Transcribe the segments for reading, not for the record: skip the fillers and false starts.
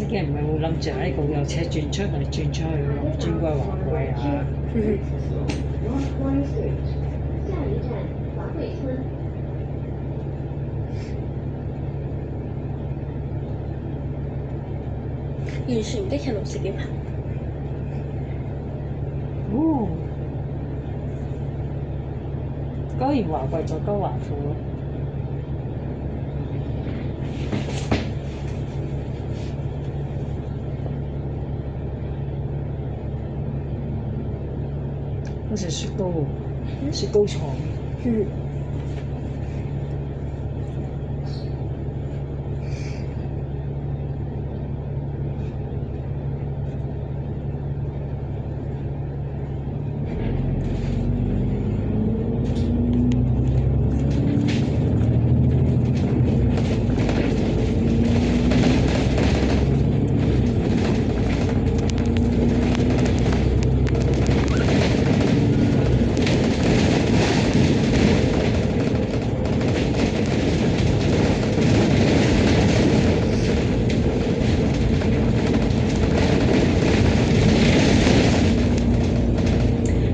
己唔係會諗住喺度有車轉出嚟轉出去，轉過去華貴啊。完全唔激情路線點行？哦，高完華貴再高華富咯。好似雪糕喎，雪糕廠。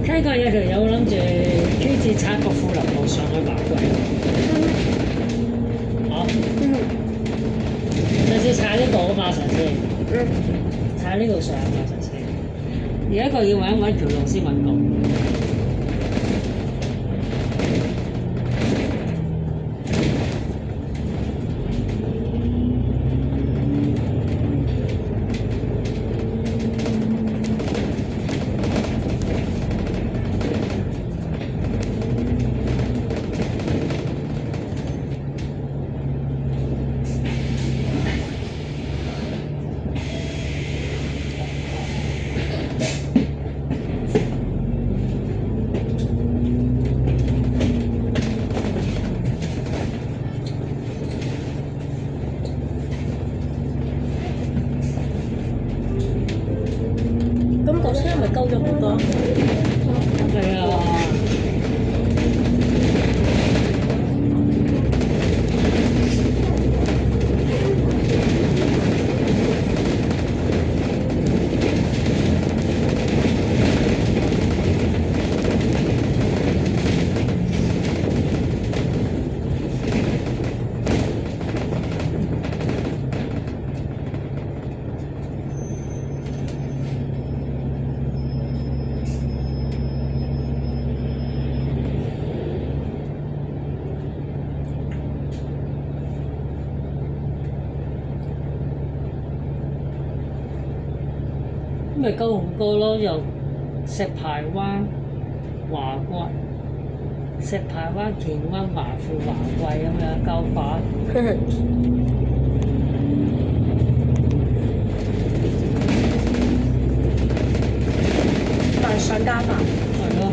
聽講有條友諗住 K 字踩個富林路上去華貴，上次踩呢度啊嘛，上次踩呢度上啊嘛，上次。而家佢要揾條路先揾到。高咗好多。係啊。咪高好多咯，由石排灣、華貴、石排灣、田灣、華富、華貴咁樣交法。但係上加法。係咯。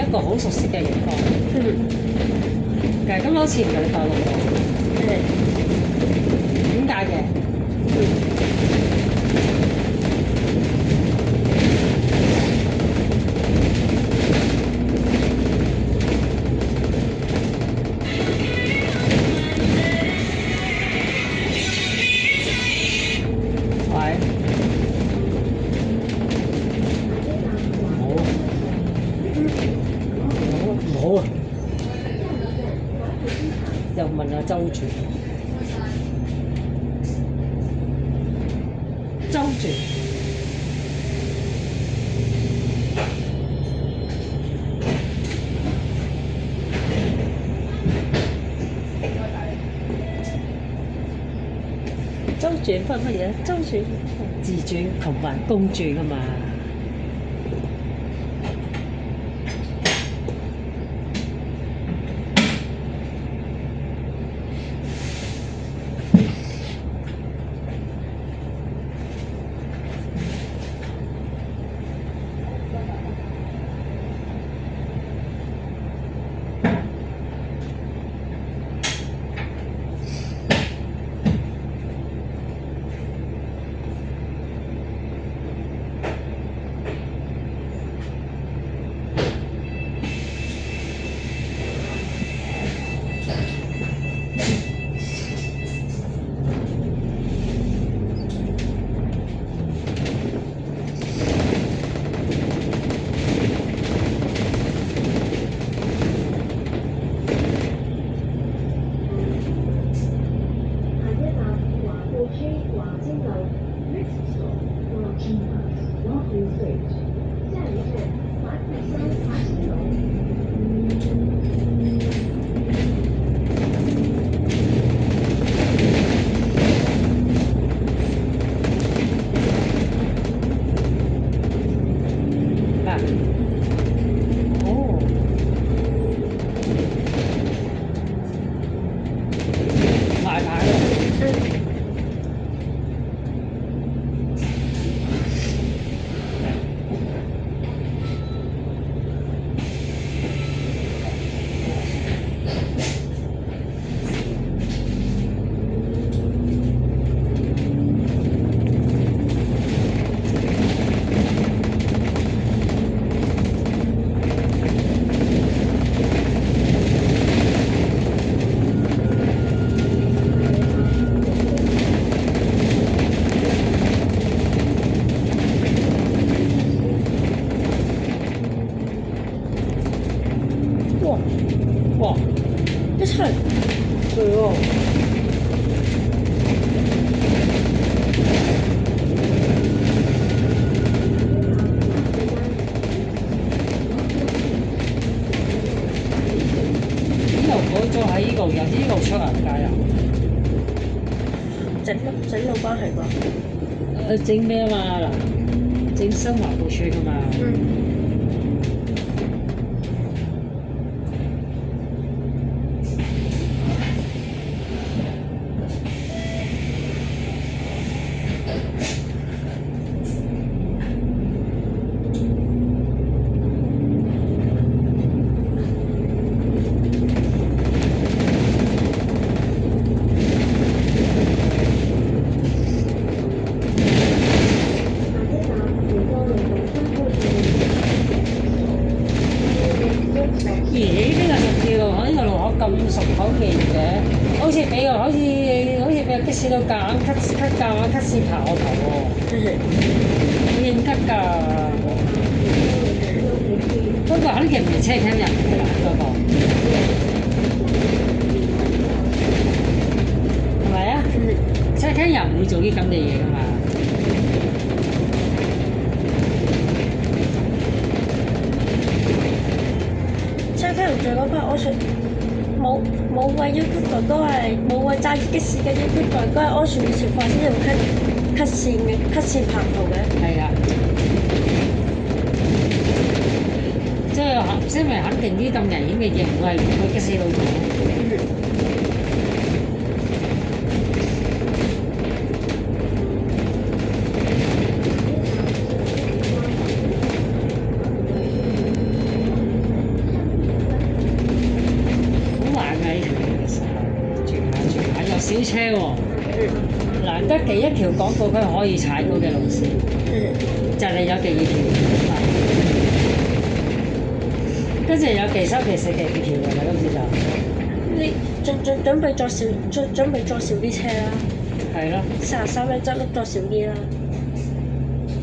一個好熟悉嘅地方。嗯，但係咁好似唔係你大陸喎，點解嘅？喂，唔好啊！又問下周住，周住，周轉分乜嘢？周轉自住同埋公住噶嘛。哇！一齊對喎，又改咗喺呢度，由呢度出嚟街啊！整路關係啩？整咩啊嘛嗱？整新華部村噶嘛？咦？呢個條路口，呢個路口咁熟口面嘅，好似俾個的士佬夾硬 cut 線爬我頭喎，應得㗎。不過肯定唔係車廳入嘅啦，嗰個係咪啊？車廳又唔會做啲咁嘅嘢㗎嘛。車廳入最嗰 part，我想冇位要求哥哥係冇位揸的士嘅要求哥哥係安全嘅情況先用 cut 線爬圖嘅。係啊，即係咪肯定啲咁危險嘅嘢唔係佢的士佬做？車喎，難得嘅一條廣告區可以踩到嘅路線，就係有第二條，跟住有第三、第四、第五條嘅啦，今次就你準備再少啲車啦，係咯， 43咧執笠再少啲啦，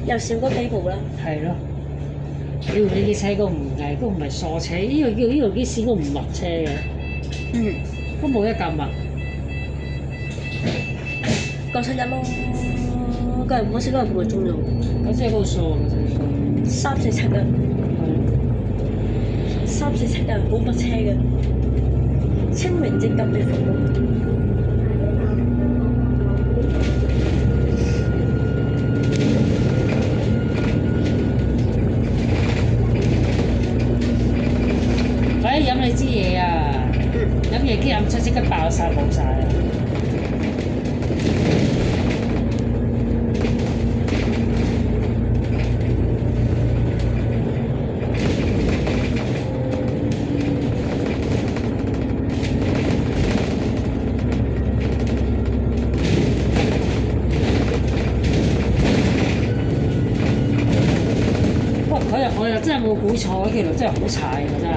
又少多幾部啦。係咯。屌呢啲車都唔係疏車，呢度啲線都唔密車嘅，都冇一架密。講親一咯，個人嗰時都係半個鐘啫喎，嗰隻好疏啊！嗰隻3、4七嘅，3、4七嘅好密車嘅，清明節特別服務。快啲飲你支嘢啊！飲嘢機飲出即刻爆晒冇晒啊！我又真係冇估錯，條路真係好踩㗎，真係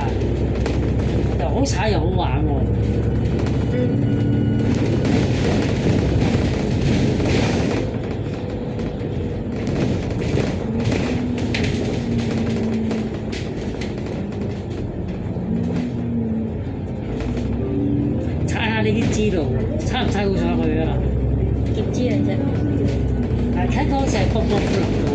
又好踩又好玩喎。踩下你啲知道，踩唔踩到上去啊？點知嚟啫？係睇到成卜卜碌嘅喎。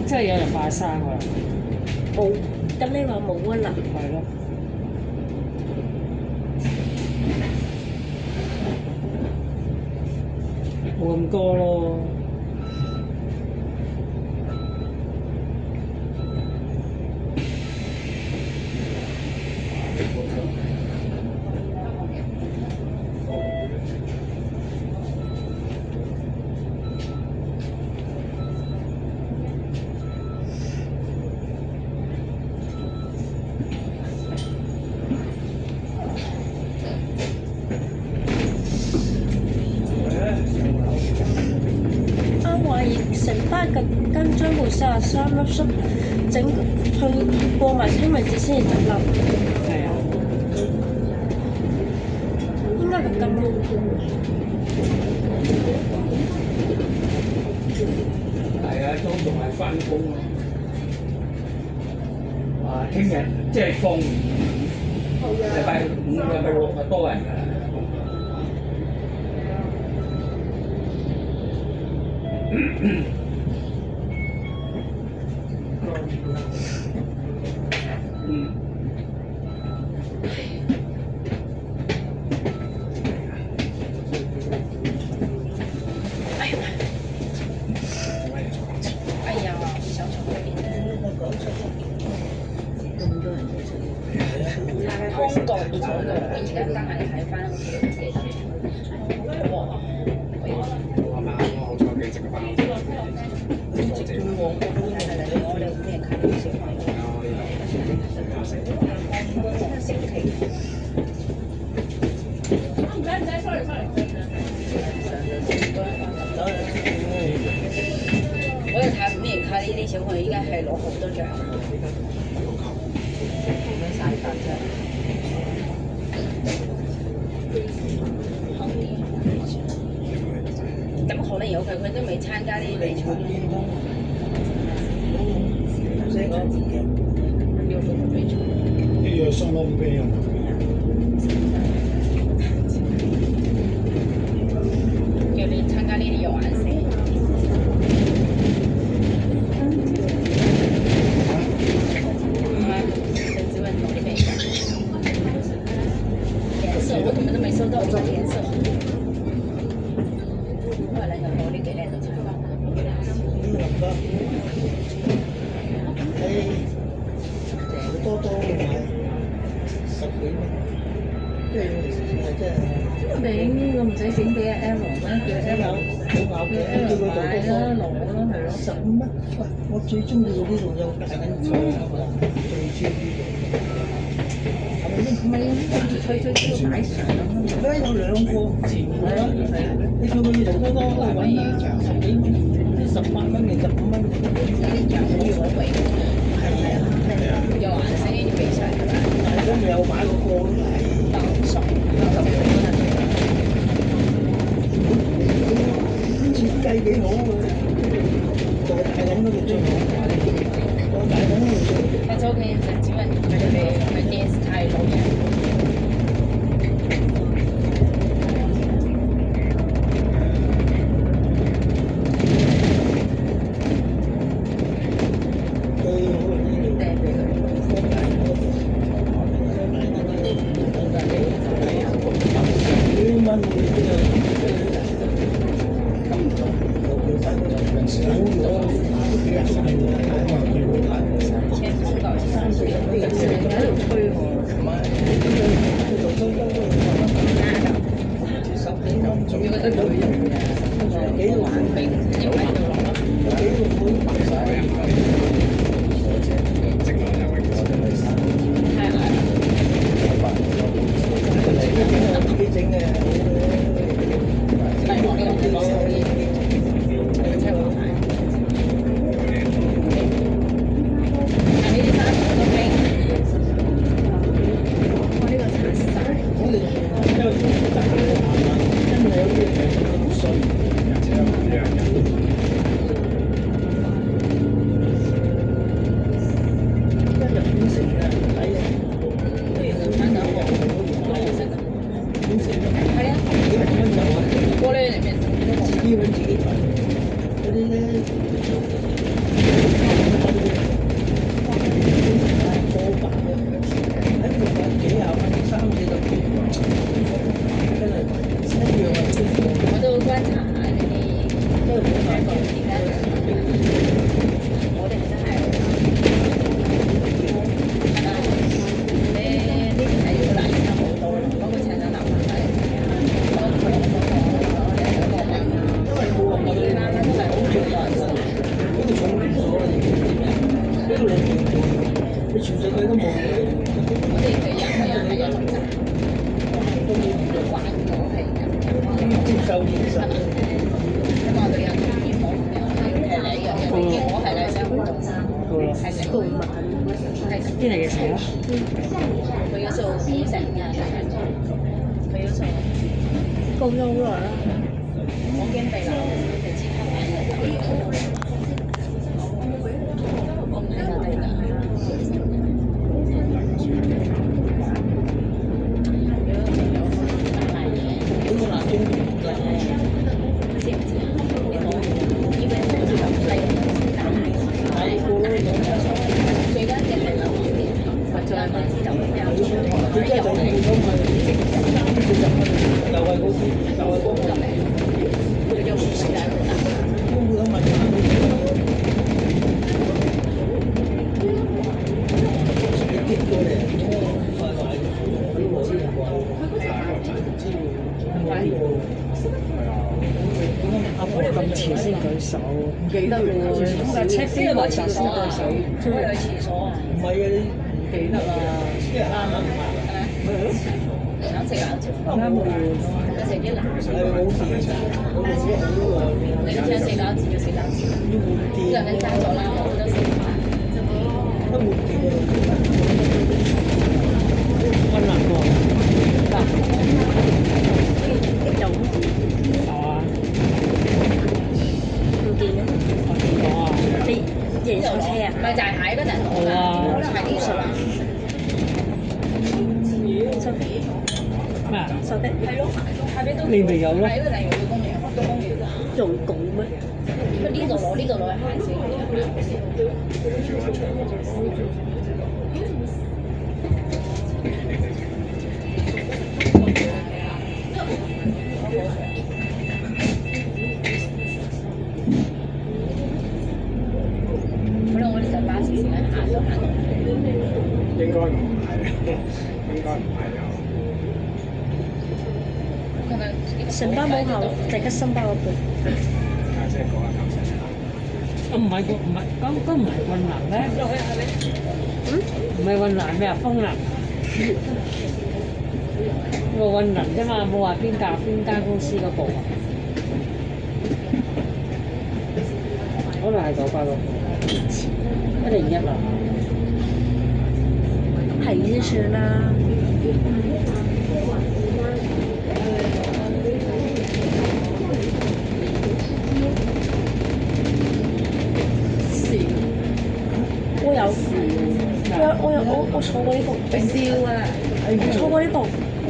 真係有人拜山喎！冇，咁你話冇啊啦？係咯，冇咁多咯。成班跟張部43粒粟整去過埋清明節先至執笠，係啊，應該係咁咯。係啊，都仲係翻工咯。啊，聽日即係放禮拜5、禮拜6就多人㗎啦。哎呀，小丑嗰邊咁多人都出嚟，但係香港嗰度，我而家得閒睇翻好似幾書。係嘛？我好彩幾隻嘅包。我依家係攞好多獎，咩晒法啫？咁可能有佢都未參加呢啲比賽，要做個比賽。呢個雙方杯啊！叫你參加呢啲遊玩社。我根本都沒收到這個顏色。後來就攞呢幾靚嘅出嚟。多多買10幾蚊，即係你呢個唔使整俾阿 L 咩？叫 L 好咬嘅，叫佢做多攞咯，係咯。15蚊。喂，我最中意呢度有大緊菜啊嘛，最中意呢度。唔係佢要擺上。而家有兩個前面啦，你叫佢要做多都係揾啦，10幾蚊，啲18蚊定15蚊，冇所謂。係啊。遊玩社呢啲比賽係咪？係都未有買過個都係。設計幾好嘅，做大緊嗰個最好，做大緊嗰個最好。他昨天就只問佢哋去電視台錄嘅。邊嚟嘅時候？佢要做古城嘅，佢要做高咗好耐啦。我驚被鬧，佢即刻買嘅。我唔係我哋㗎。知唔知啊？呢個係最緊嘅係留意，或者我知道比較重要。佢真係就係咁係30-40蚊，又係嗰啲，又係嗰個。佢就唔係大好大。都冇得問下你結過嚟，快快俾我先話。阿婆咁遲先舉手，唔記得喎。咁架車飛埋先舉手，出去廁所啊？唔係啊，你唔記得啦。想食冷潮，啱冇換咯。食啲冷潮。係冇事，我哋只係好耐。你你聽4打字就4打字，要換電人哋加咗啦，我覺得4塊。一換電啊！困難喎，有有啊，冇電嘅，我點講啊？你贏錯車啊？咪就係喺嗰陣攞㗎，可能係呢度啦。手機咩啊？手機係咯，下邊都你咪有咯喺嗰陣要公園，都公園。用稿咩？佢呢度攞去行先。可能我哋就巴士時間行咗行到。應該唔係，應該唔係有。佢咪成班冇考，就吉新巴嗰邊。家姐講下感受下。唔係唔係，咁唔係困難咩？唔係困難咩啊？風能，個運能啫嘛，冇話邊間公司嗰部啊。可能係986，101啊。係就算啦。我有，我坐過呢部，燒啊！我坐過呢部，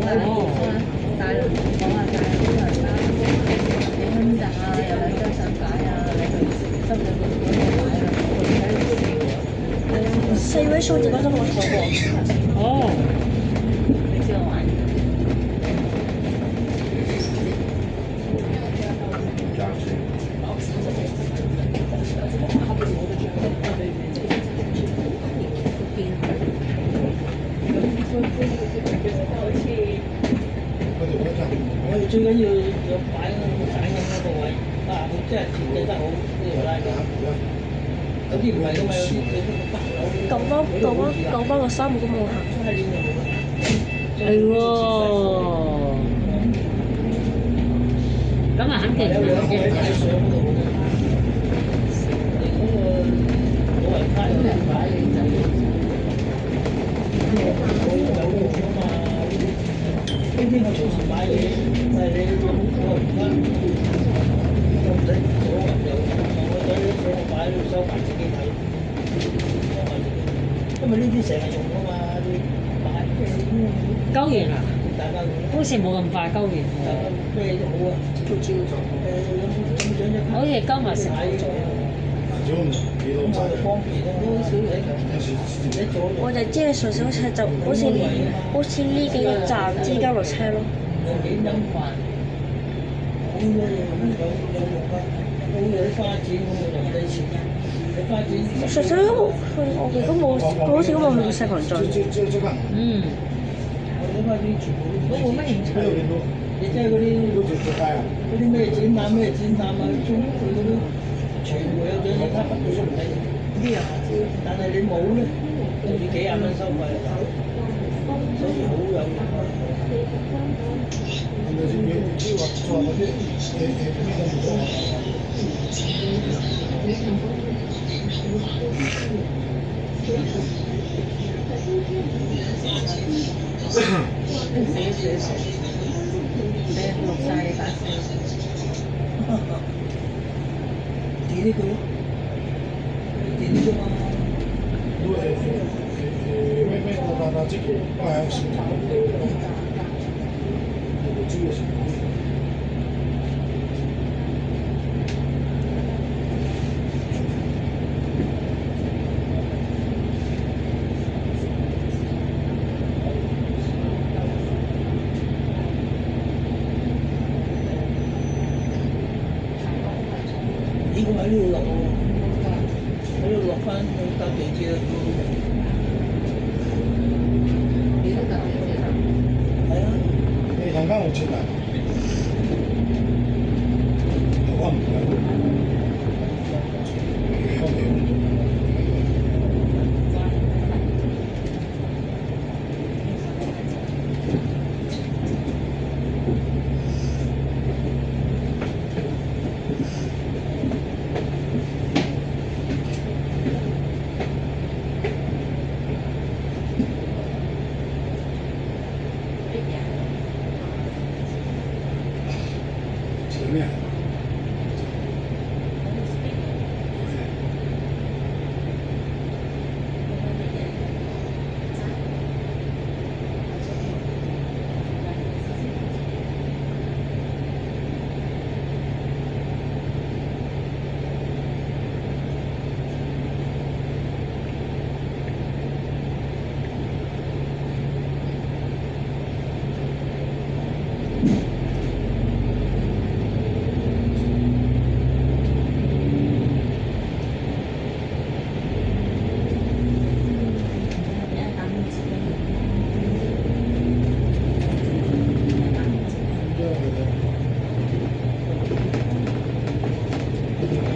大陸講下大陸啲人啦，幾蚊咋？有兩張相解啊，你去深圳嗰度買啦，我哋喺度笑。 4位數字嗰種我坐過。哦，你知道玩？我哋最緊要有擺揀緊嗰個位，啊！佢真係設計得好，呢條拉架。有啲唔係㗎嘛，有啲你嗰個北樓。舊班個3個都冇行。係喎。咁啊，肯定唔嘅。上嗰度嘅。你嗰個老人家有人擺你仔，我有用㗎嘛？呢啲我隨時買嘢，但係你老人家又唔使左右，我仔你擺喺度收埋自己睇，收埋自己，因為呢啲成日用㗎嘛，你擺嘅。鳩完啦，大家好似冇咁快鳩完喎。咩都好啊，做招咗。好似鳩埋成買咗，如果唔幾多咁我就劑，方便咯，好少嘢咁。一早我就知你純粹好似就好似呢幾個站之間落車咯。有幾飲飯，好多嘢有用啊，好有啲花展咁我就唔使錢。你花展純粹我哋都冇，佢好似都冇去過石塘咀。即刻，嗯，我啲花展全部都冇乜興趣。邊度見到？你即係嗰啲都做街啊？嗰啲咩展覽啊，中佢嗰啲全部有獎你卡，佢都唔使啲人但係你冇咧，跟住幾廿蚊收費，所以好有用。咁你話做嗰啲邊個唔做啊？你錄曬你把聲。點呢個？點啫嘛？都係咩個職業都係有時間嘅，主要是。咦？我喺呢度落喎，喺度落翻去搭地鐵啊！你都搭地鐵啊？係啊，你陣間會出嚟？我唔係。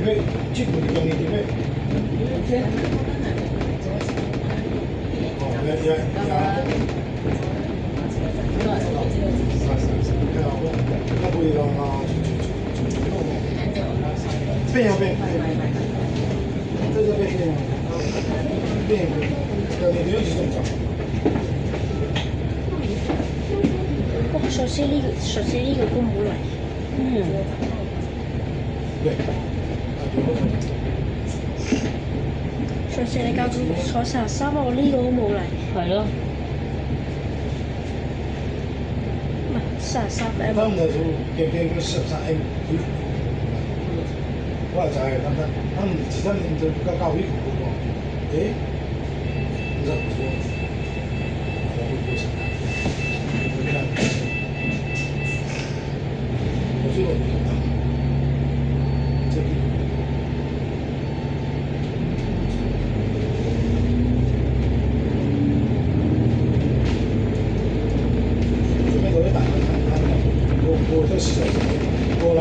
尾，出門用嘅點尾。哦，變啊變，這個變變，有你幾種種？不過上次呢個都冇嚟。對。上次你教佢坐43，我呢個都冇嚟。係咯，唔係43 M。他們的時候跟13M，我就係他們其他人就教育嗰個，誒，唔知唔錯，我都不想看，你看，我覺得這個。我在市場上過來，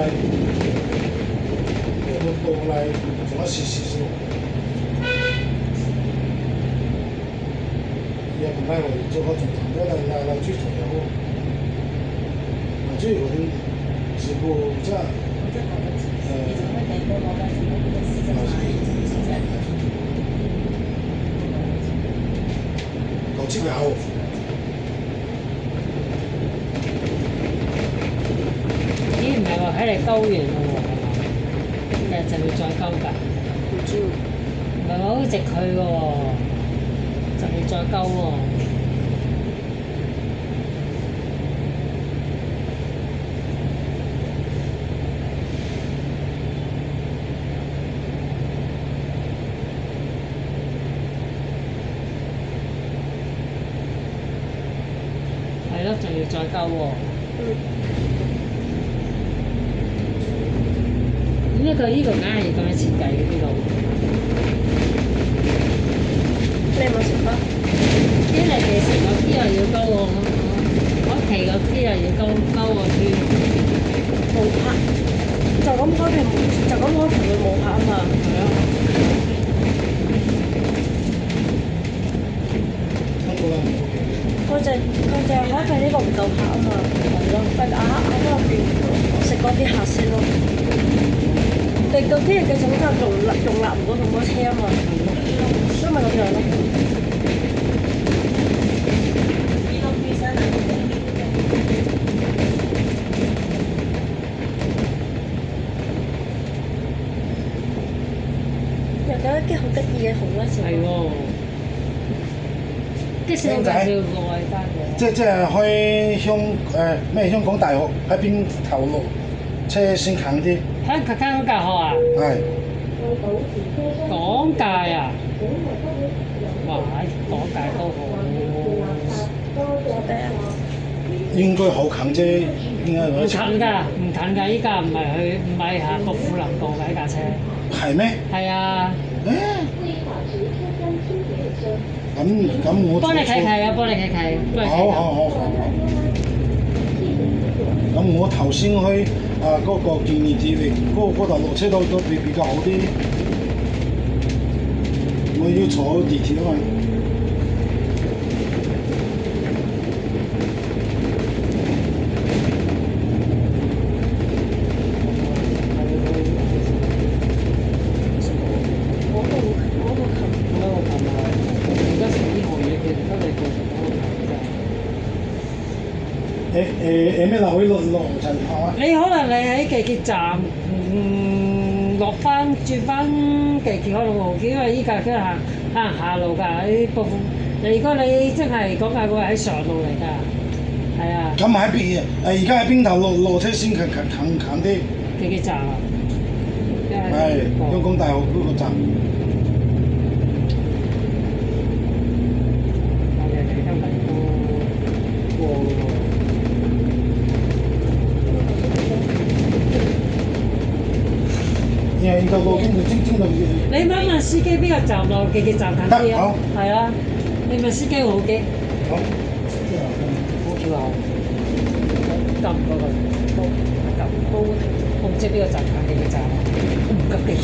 過來做下試試咯。也唔係我做好正常嘅來追求嘅喎。最後啲直播即係搞這個。咦，唔係話喺你鳩完咯喎，其實就要再鳩㗎。唔知喎。唔係話好直佢嘅喎，就要再鳩喎。係咯，仲要再鳩喎。呢個梗係要咁樣設計嘅呢度。你有冇食啊？一嚟其實個 P 又要鳩喎，我期個 P 又要鳩個 P。冇拍，就咁開屏佢冇拍啊嘛。係咯。佢就係開屏呢個唔夠拍啊嘛。係咯。咪喺入邊食嗰啲客先咯。你嗰啲人嘅總就容納唔到咁多車啊嘛，所以咪咁樣咯。又有一啲好得意嘅紅啦，係喎。即係介紹內單嘅。即係開咩香港大學喺邊頭路車先近啲。香港大學啊？係。港大啊？哇！港大都好。應該好近啫，應該唔近㗎，唔近㗎！依家唔係下國富林道㗎呢架車。係咩？係啊。咁我幫你睇睇啊！幫你睇睇。好。咁我頭先去嗰個建議地域嗰度落車都比較好啲。我要坐地鐵啊嘛。咩樓會落站係嘛？你可能你喺地鐵站，落翻轉翻地鐵可能好啲，因為依架都係行下路㗎。啲部分，如果你真係講緊會喺上路嚟㗎，係啊。咁喺邊？而家喺邊頭落車先近啲？地鐵站啊。係香港大學嗰個站。然後路邊就經到。你問問司機邊個站落地鐵站近啲啊？好。係啊，你問司機會好啲。好。好叫啊！撳嗰個，撳，我唔知邊個站近地鐵站，我唔急地鐵。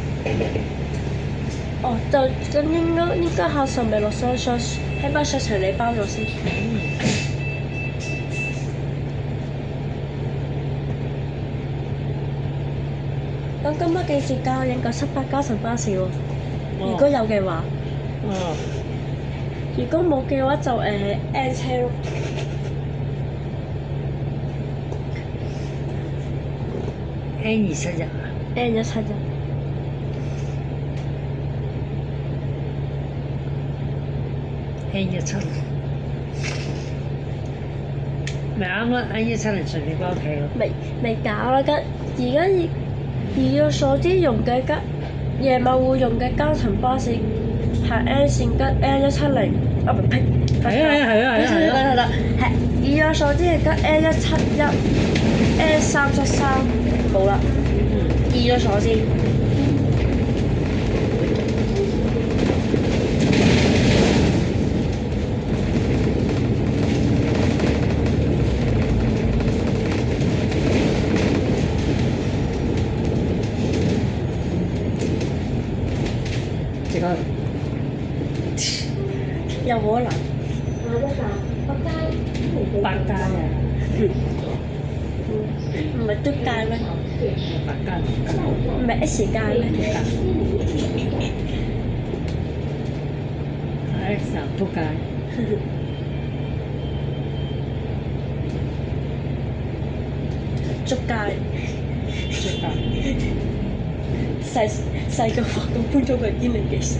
哦，就咁應該考試未落雙雙，喺班上場你包咗先。咁今日幾時交？應該700加乘巴士喎。如果有嘅話，哦，如果冇嘅話就N 車咯。N27啊 N171。，N17，咪啱啦，N17順便翻屋企咯。未搞啦，而家以我所知用嘅夜晚會用嘅加層巴士係 N 線跟 N170，啊唔呸，係啊，係以我所知係跟 N171、N373冇啦，以我所知。有可能。百佳啊，唔係嘟街咩？百佳唔係 S 街咩？，X 啊，仆街，捉街。出街，細個學到搬咗個煙嚟幾時？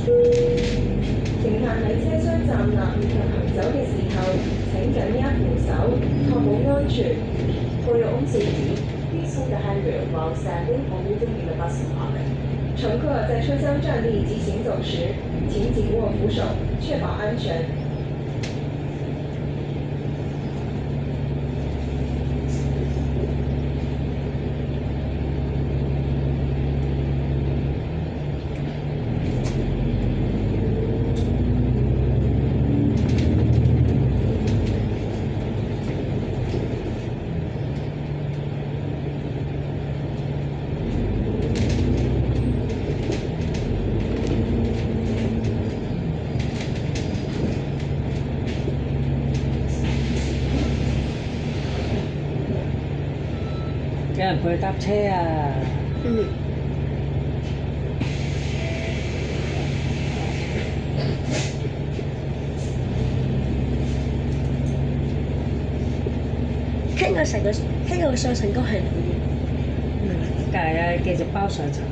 乘客喺車廂站立以及行走嘅時候，請緊握扶手，確保安全。For your own safety, please hold the handrail while standing or moving in the bus compartment. 乘客在车厢站立及行走時，請緊握扶手，確保安全。有人陪佢搭車啊！傾個上層都係你梗係啊，繼續包上層。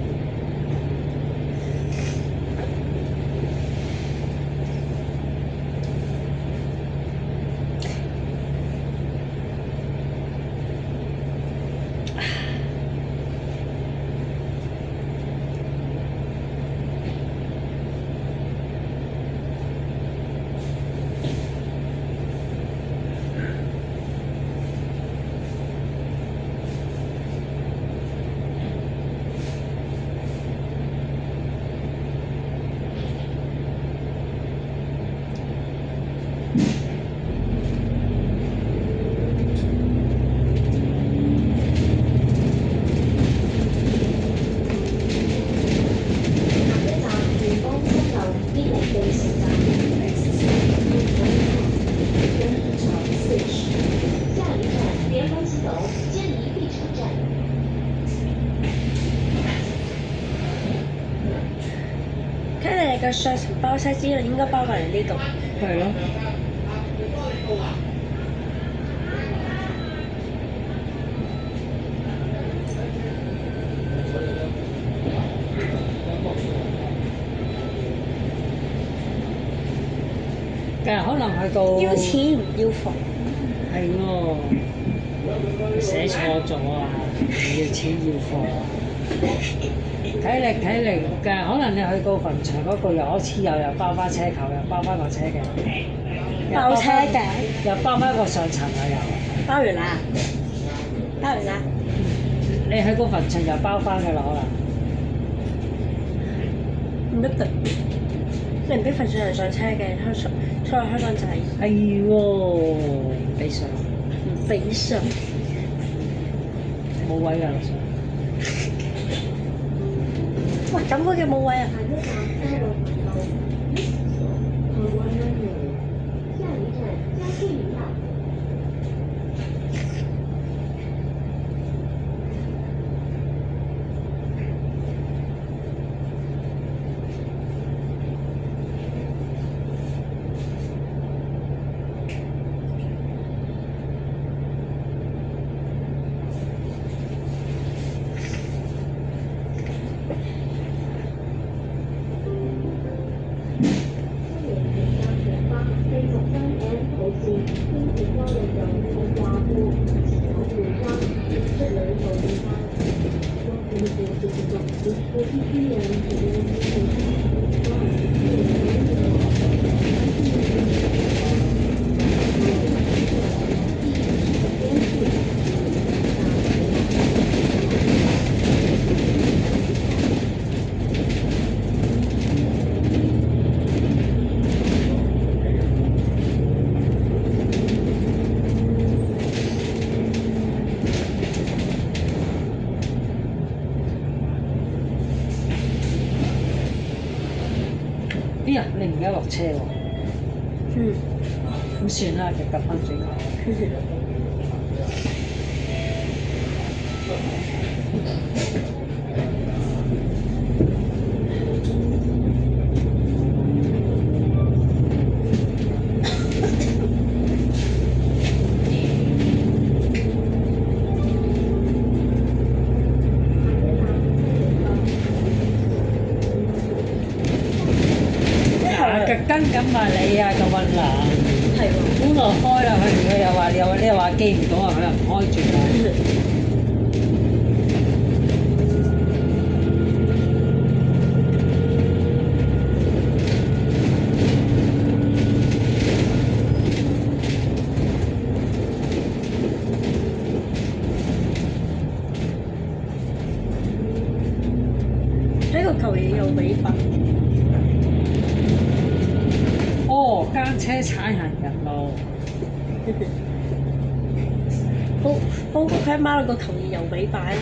嘅上層包車之類應該包埋嚟呢度。係咯。但係可能去到要錢唔要貨。係喎，寫錯咗啊！要錢要貨。睇嚟㗎，可能你去到墳場嗰個又可黐又包翻車頭，又包翻個車嘅，包車嘅，又包翻個上層啊又。包完啦，包完啦。你去個墳場又包翻㗎啦，可能。唔一定，你唔必份上人上車嘅，出嚟香港仔係喎，唔俾上，唔俾上。冇位㗎，落上。喂，咁佢嘅冇位啊！下一站嘉樂道，台灣灣路，下一站嘉義大。啲人你而家落車喎，咁算啦，就夾翻轉頭。特登咁話你啊個運難，係喎，本來開啦，佢又話記唔到啊，佢又唔開住啦。呢個球嘢有尾巴。哦，間車踩行人路，好佢喺馬路個球嘢有尾巴啦。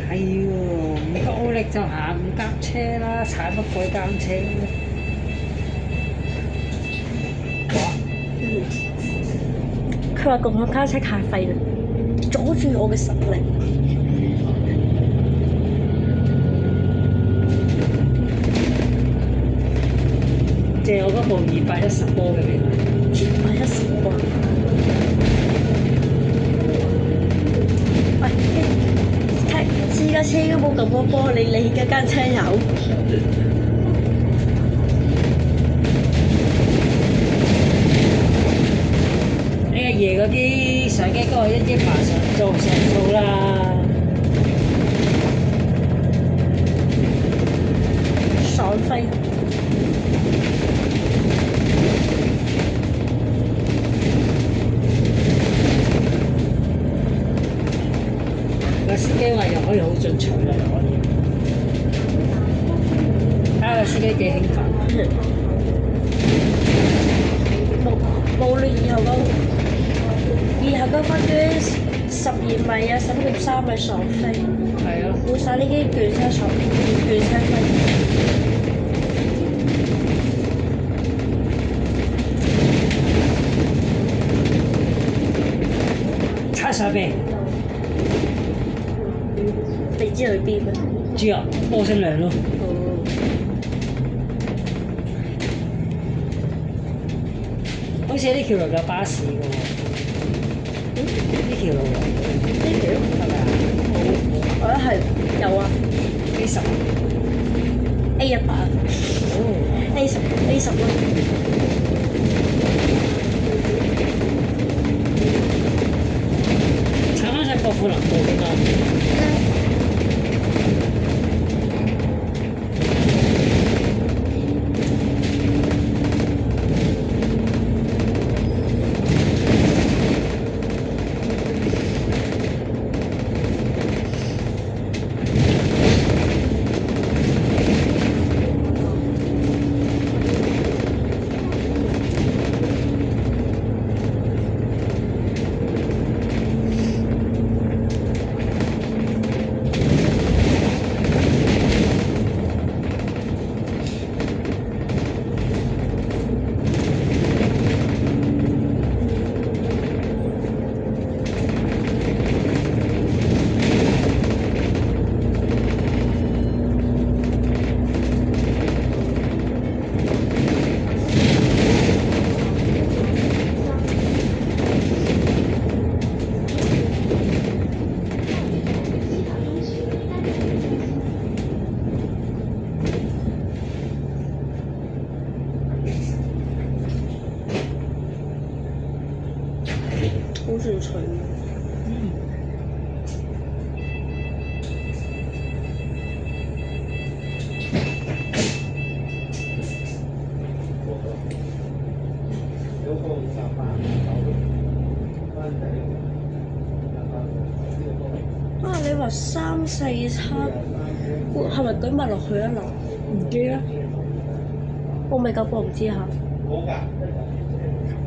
係喎，唔夠力就行唔夾車啦，踩乜鬼單車咧？佢話共享單車太廢啦，阻住我嘅實力。借我嗰部210波嘅俾佢。210波。喂，私家車都冇咁多波，你嗰間車有？你阿爺嗰啲相機嗰個1億爬上做上數啦。爽飛！個司機話又可以好進取啦，又可以。睇下個司機幾興奮。無論以後嗰分券12米啊、12.3米爽飛。係啊。冇晒呢啲券車爽，券車飛。踩上邊。你知去邊咩？知啊，波星亮咯。好似呢條路有巴士嘅喎。呢條路呢條係咪啊？我覺得係有啊。A10。A100。A10咯。踩翻上國富林道邊啊！趣。啊！你話3、4、7，係咪舉埋落去啊？唔知啊，我未夠過唔知嚇。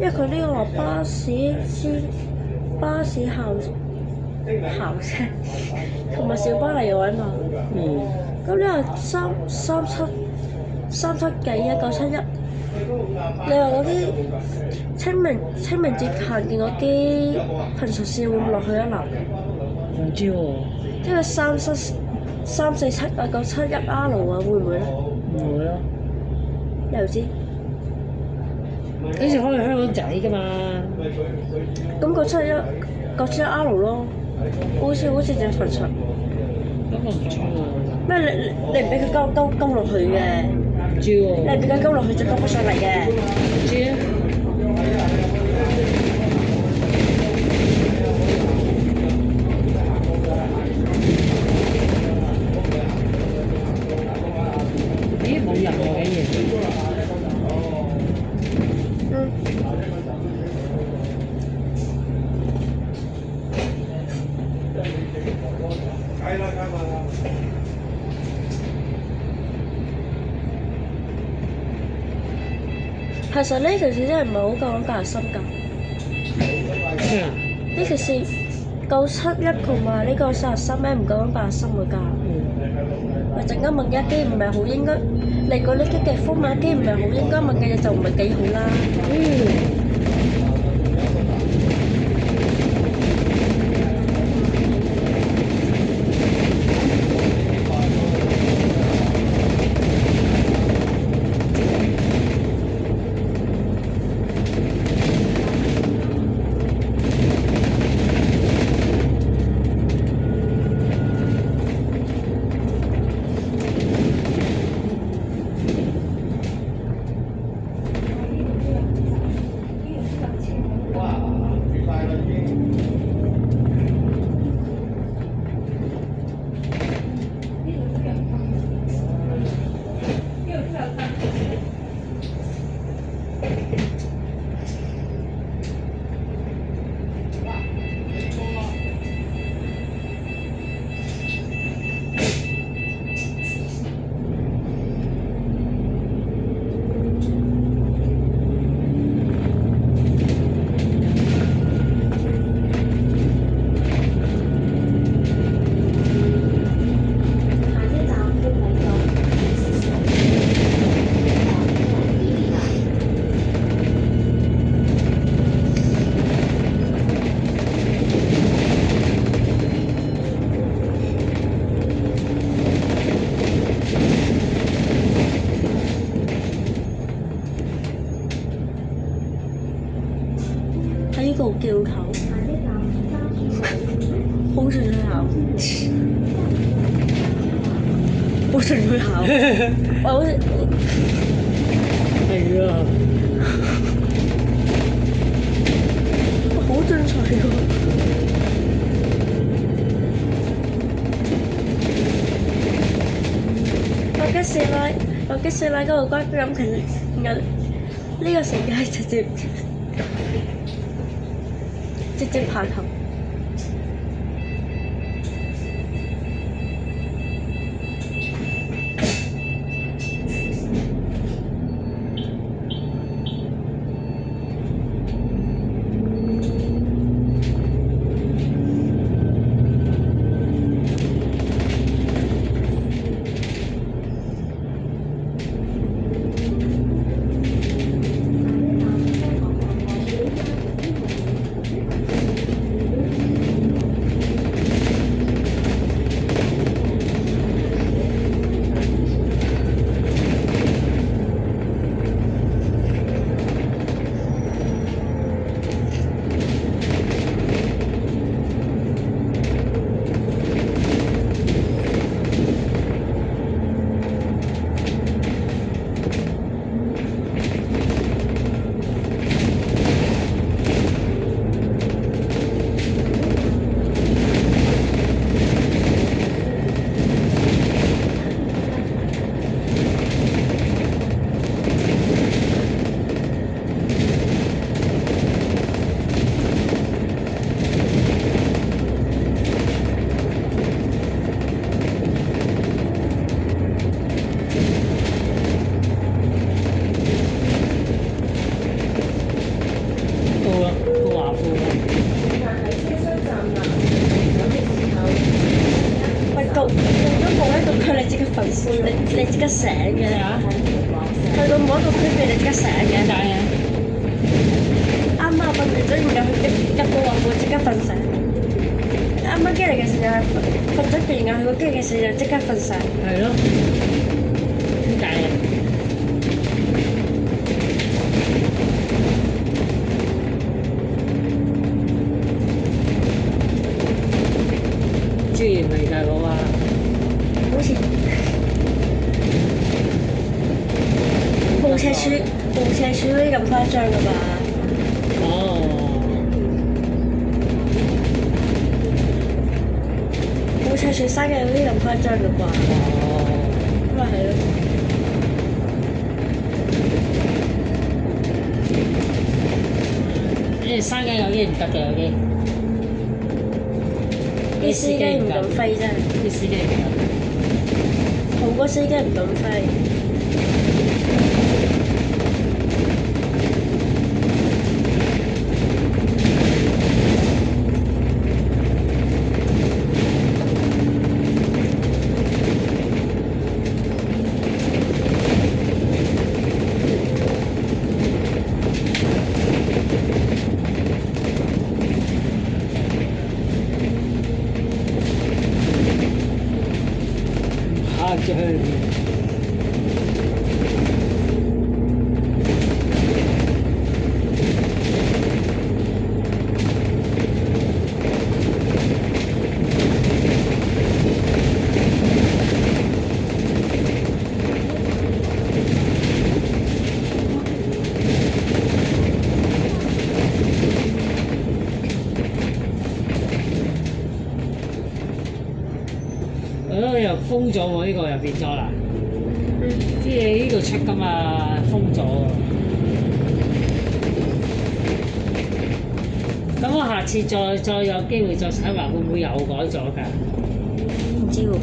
因為佢呢個話巴士校車同埋小巴嚟嘅位嘛。咁呢個337幾1971，你話嗰啲清明節行見嗰啲平常線會唔會落去啊？唔知喎，即係347啊971R 啊，會唔會咧？唔會咯。你又知？幾時開去香港仔㗎嘛？咁971R 咯，好似正常常。咁我唔知喎。咩？你唔俾佢勾落去嘅？唔知喎。你唔俾佢勾落去就勾唔上嚟嘅。唔知啊。咦？冇人喎，竟然。其實呢條線真係唔係好夠膽夾心㗎。呢條線971同埋呢個33咩唔夠膽夾心㗎。我陣間問一機唔係好應該，嚟過呢機嘅風馬機唔係好應該問嘅嘢就唔係幾好啦。呢度叫頭，好順去考，好順去考，我好似係啊，好進取喎。我嘅四奶嗰個關感情，呢個成績係直接排頭。到某一個區別，你即刻醒嘅。點解嘅？啱啱瞓完咗，然後佢急到話會即刻瞓醒。啱啱經歷嘅時候係瞓咗邊，然後佢個經歷嘅時候就即刻瞓醒。係咯。點解嘅？朱元明大佬啊！好似部赤柱嗰啲咁誇張噶吧？哦。部赤柱山嘅嗰啲咁誇張噶啩？哦。咁咪係咯。你哋生嘅有啲唔得嘅，有啲。啲司機唔敢飛真係，啲司機唔敢。好多司機唔敢飛。嚇住佢。又封咗喎，呢個又變咗啦。啲嘢呢度出㗎嘛，封咗喎。咁我下次再有機會再睇埋，會唔會又改咗㗎？唔知喎。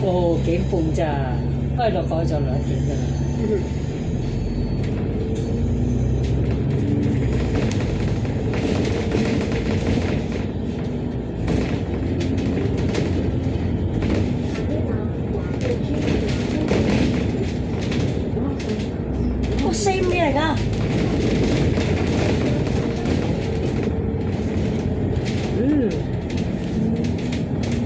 哦，幾半咋？不過就改咗2點㗎啦。我4咩嚟㗎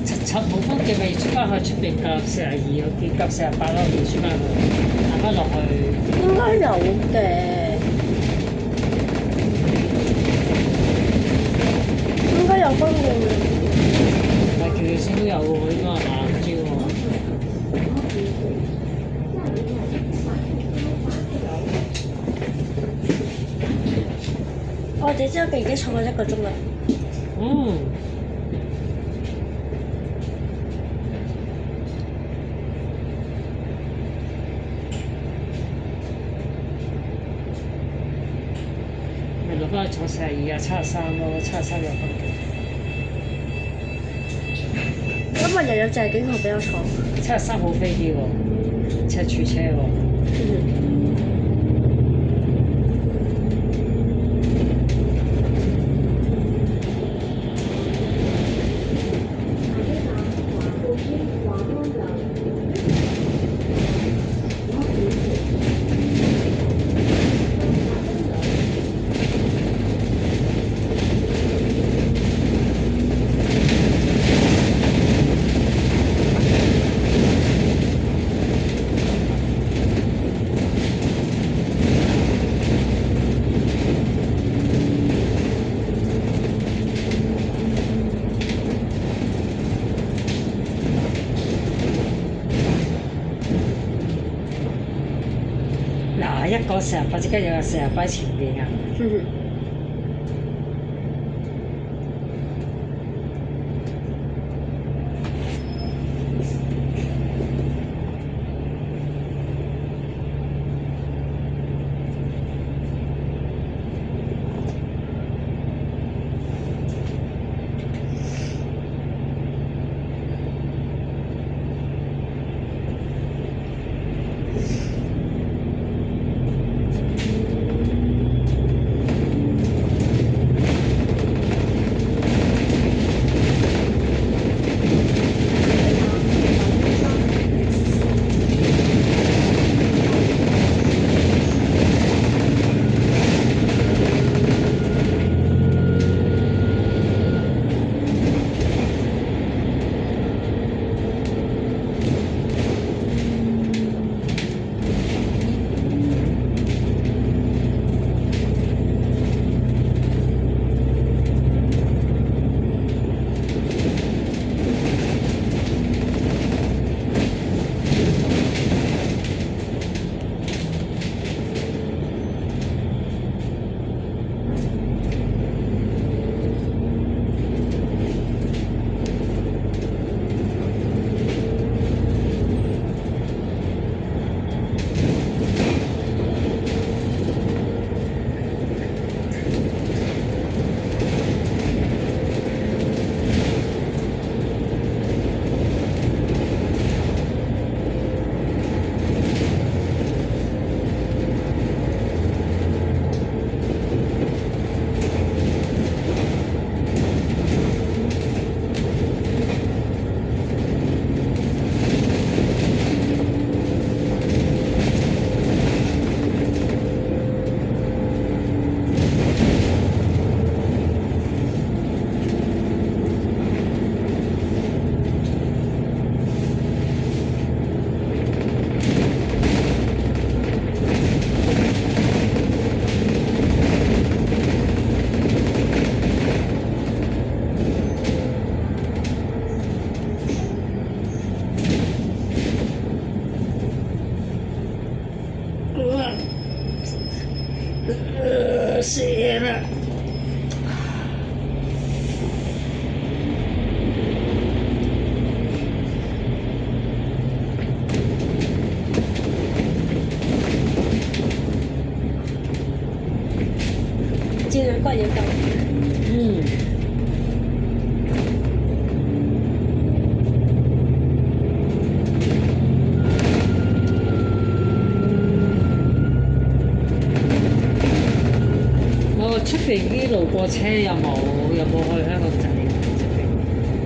？7號風嘅未出翻去出邊夾42，我見夾48咯，未出翻去，行翻落去。應該有嘅，應該有分嘅。唔係條線都有喎，應該係嘛？唔知喎。我哋之後已經坐咗1個鐘啦。咪落翻去坐42啊，73咯，73有分嘅。今日又有謝景豪俾我坐。73好飛啲喎，赤柱車喎。嗱，一個48，即刻有個48喺前邊啊！死啦！照兩個人要夠。嗯。出邊啲路過車有冇去香港仔出邊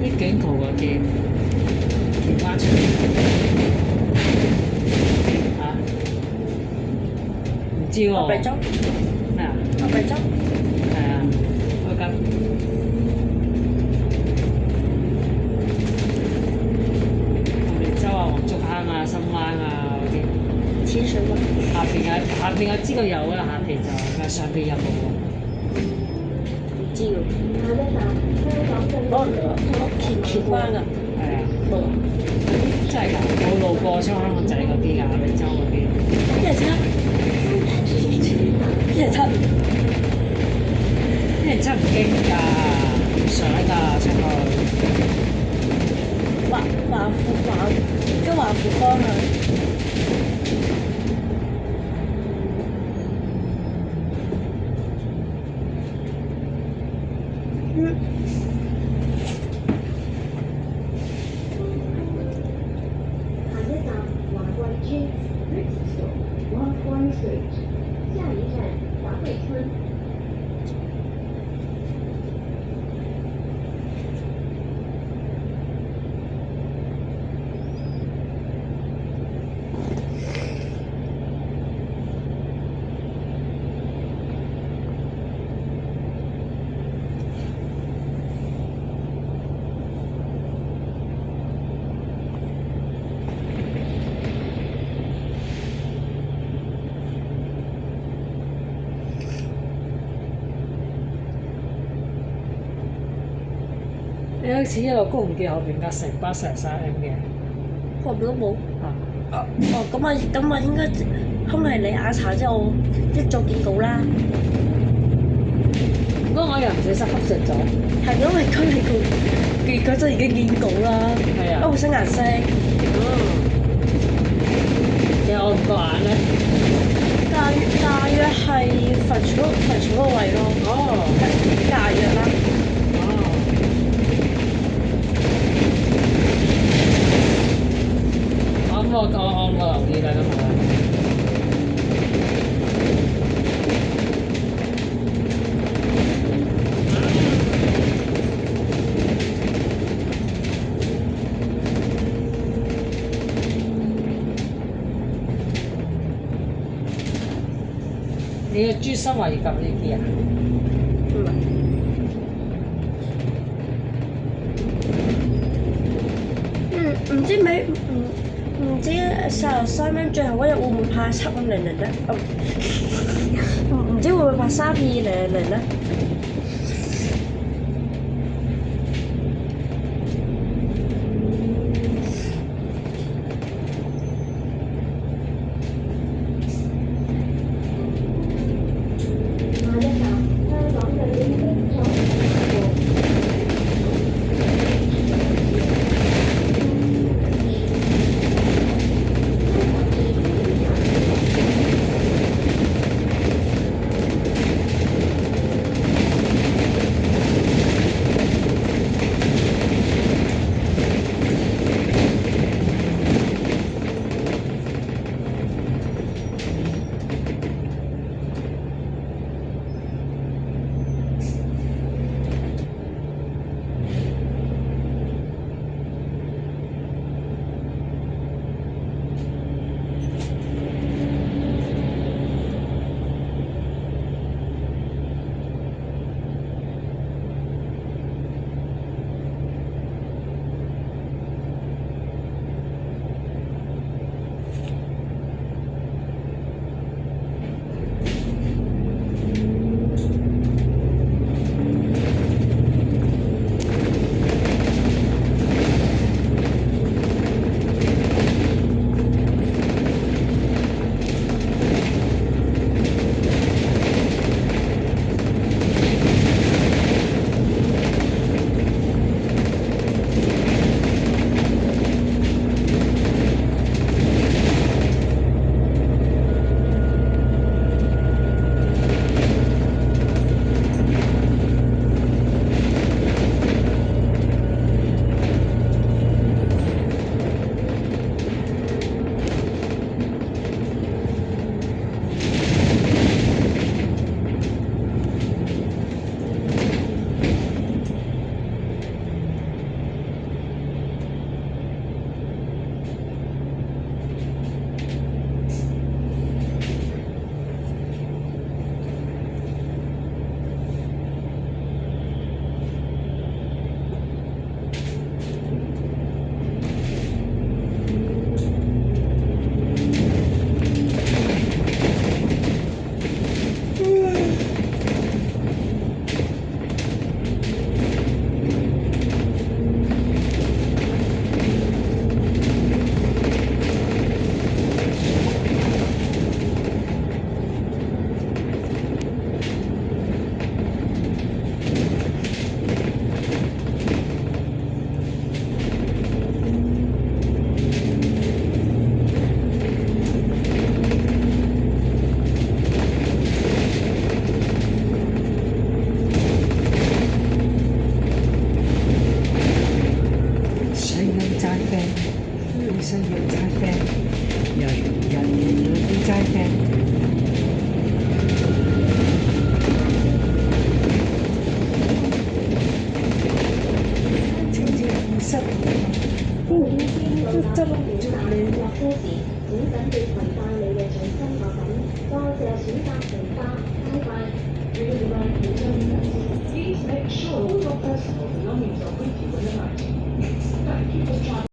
啲景圖嗰啲田灣出邊嚇？唔知喎。牛鼻洲咩啊？牛鼻洲係啊，開緊。牛鼻洲啊、黃竹坑啊、深灣啊嗰啲。淺水灣下邊我知道有啦，下邊就但係上邊有冇喎？唔知喎。下一站香港政田灣啊，係啊，冇啊，真係㗎，冇路過香港仔嗰啲㗎，下邊洲嗰啲。一人七，一人七，啲人真係唔驚㗎，唔想㗎出去。跟華富方向。下一站華貴村 Next stop Northbourne Street，下一站華貴村。你好似一路高唔見後邊架成班成晒 M 嘅。後邊都冇。啊！咁應該空係你亞茶之後一早見到啦。不過我又唔小心瞌着咗。係因為佢係佢就已經見到啦。係啊。都會升顏色。其實我唔覺眼咧。大約係墳場嗰個位咯。哦。大約啦。我留意啦，咁啊。你嘅豬心話要撳呢啲啊？唔知唔知43蚊最後嗰日會唔會派7500咧？唔知會唔會派3200咧？下一站香港嘅英英座。清潔室，都執笠住你。落車時，請緊記攜帶你嘅隨身物品。多謝選擇乘搭，拜拜。Please make sure all your personal belongings are with you when arriving. Thank you for traveling.